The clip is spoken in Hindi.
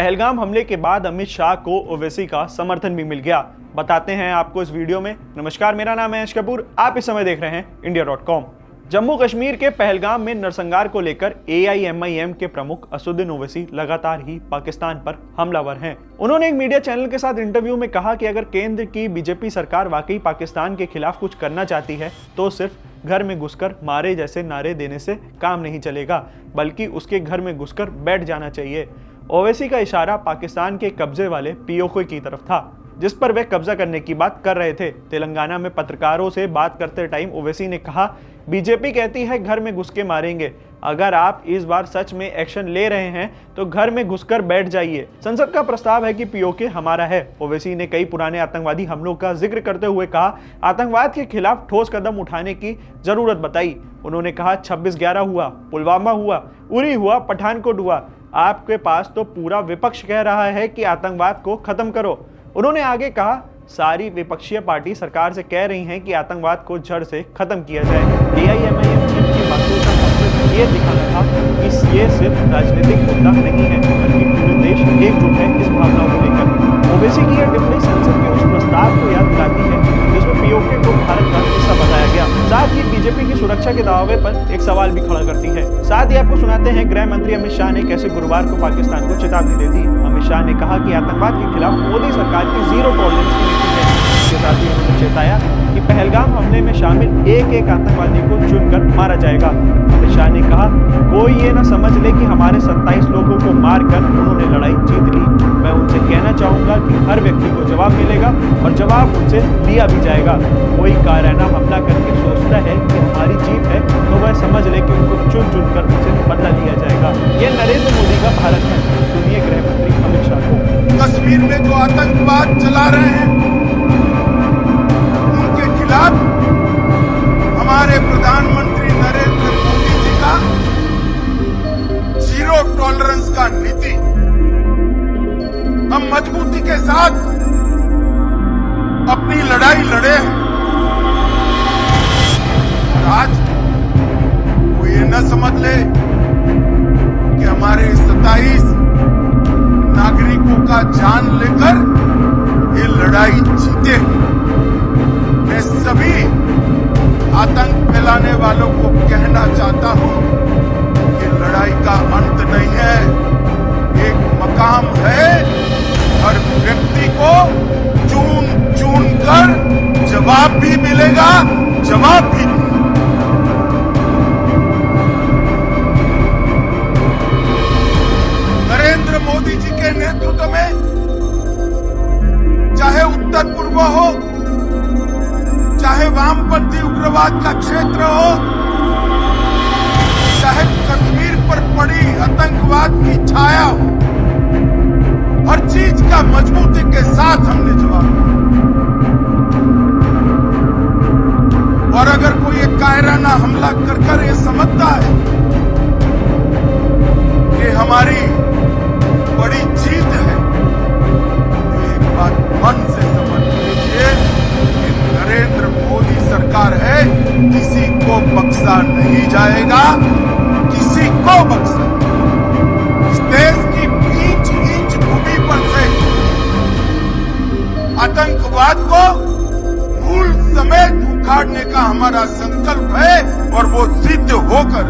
पहलगाम हमले के बाद अमित शाह को ओवैसी का समर्थन भी मिल गया। बताते हैं आपको इस वीडियो में। नमस्कार, मेरा नाम है यश कपूर, आप इस समय देख रहे हैं इंडिया.com। जम्मू कश्मीर के पहलगाम में नरसंहार को लेकर AIMIM के प्रमुख असदुद्दीन ओवैसी लगातार ही पाकिस्तान पर हमलावर हैं। उन्होंने एक मीडिया चैनल के साथ इंटरव्यू में कहा कि अगर केंद्र की बीजेपी सरकार वाकई पाकिस्तान के खिलाफ कुछ करना चाहती है तो सिर्फ घर में घुसकर मारे जैसे नारे देने से काम नहीं चलेगा, बल्कि उसके घर में घुसकर बैठ जाना चाहिए। ओवैसी का इशारा पाकिस्तान के कब्जे वाले POK की तरफ था, जिस पर वे कब्जा करने की बात कर रहे थे। तेलंगाना में पत्रकारों से बात करते टाइम ओवैसी ने कहा, बीजेपी कहती है घर में घुस के मारेंगे, अगर आप इस बार सच में एक्शन ले रहे हैं तो घर में घुसकर बैठ जाइए। संसद का प्रस्ताव है कि POK हमारा है। ओवैसी ने कई पुराने आतंकवादी हमलों का जिक्र करते हुए कहा, आतंकवाद के खिलाफ ठोस कदम उठाने की जरूरत बताई। उन्होंने कहा 26/11 हुआ, पुलवामा हुआ, उरी हुआ, पठानकोट हुआ, आपके पास तो पूरा विपक्ष कह रहा है कि आतंकवाद को खत्म करो। उन्होंने आगे कहा, सारी विपक्षीय पार्टी सरकार से कह रही हैं कि आतंकवाद को जड़ से खत्म किया जाए। AIMIM की बातों का मकसद ये दिखाना था कि ये सिर्फ राजनीतिक मुद्दा नहीं है, बल्कि पूरे देश एकजुट है इस भावनाओं को लेकर। ओवैसी की यह टिप्पणी संसद के उस प्रस्ताव को याद दिलाती है जिसमें POK को भारत का हिस्सा बताया गया। साथ ही बीजेपी की सुरक्षा के दावे पर एक सवाल भी खड़ा करती है। साथ ही आपको सुनाते हैं गृह मंत्री अमित शाह ने कैसे गुरुवार को पाकिस्तान को चेतावनी दे दी। अमित शाह ने कहा कि आतंकवाद के खिलाफ मोदी सरकार की जीरो टॉलरेंस की नीति है। इसके साथ ही उन्होंने चेताया कि पहलगाम हमले में शामिल एक आतंकवादी को चुनकर मारा जाएगा। अमित शाह ने कहा, कोई ये ना समझ ले कि हमारे 27 लोगों को मारकर उन्होंने लड़ाई जीत ली। मैं उनसे कहना चाहूंगा कि हर व्यक्ति को जवाब मिलेगा और जवाब उनसे दिया भी जाएगा। कोई कायराना हमला करके सोचता है कि हमारी जीत है तो वह समझ ले कि उनको चुन चुनकर उनसे बदला लिया जाएगा। ये नरेंद्र मोदी का भारत है। सुनिए गृह मंत्री अमित शाह को। कश्मीर में जो आतंकवाद चला रहे हैं उनके खिलाफ हमारे प्रधानमंत्री नरेंद्र मोदी जी का जीरो टॉलरेंस का नीति हम मजबूती के साथ अपनी लड़ाई लड़े हैं। और आज वो ये न समझ ले कि हमारे 27 नागरिकों का जान लेकर ये लड़ाई जीते। मैं सभी आतंक फैलाने वालों को कहना चाहता हूं कि लड़ाई का अंत नहीं है, एक मकाम है। हर व्यक्ति को चुन चुन कर जवाब भी मिलेगा, जवाब भी मिलेगा। नरेंद्र मोदी जी के नेतृत्व में चाहे उत्तर पूर्व हो, चाहे वामपंथी उग्रवाद का क्षेत्र हो, चाहे कश्मीर पर पड़ी आतंकवाद की छाया हो, हर चीज का मजबूती के साथ हमने जवाब दिया। और अगर कोई एक कायराना हमला कर ये समझता है कि हमारी बड़ी जीत है, तो एक बात मन से समझ लीजिए कि नरेंद्र मोदी सरकार है, किसी को बख्शा नहीं जाएगा, किसी को बख्शा। इस देश की इंच भूमि पर से आतंकवाद को मूल समेत उखाड़ने का हमारा संकल्प है और वो सिद्ध होकर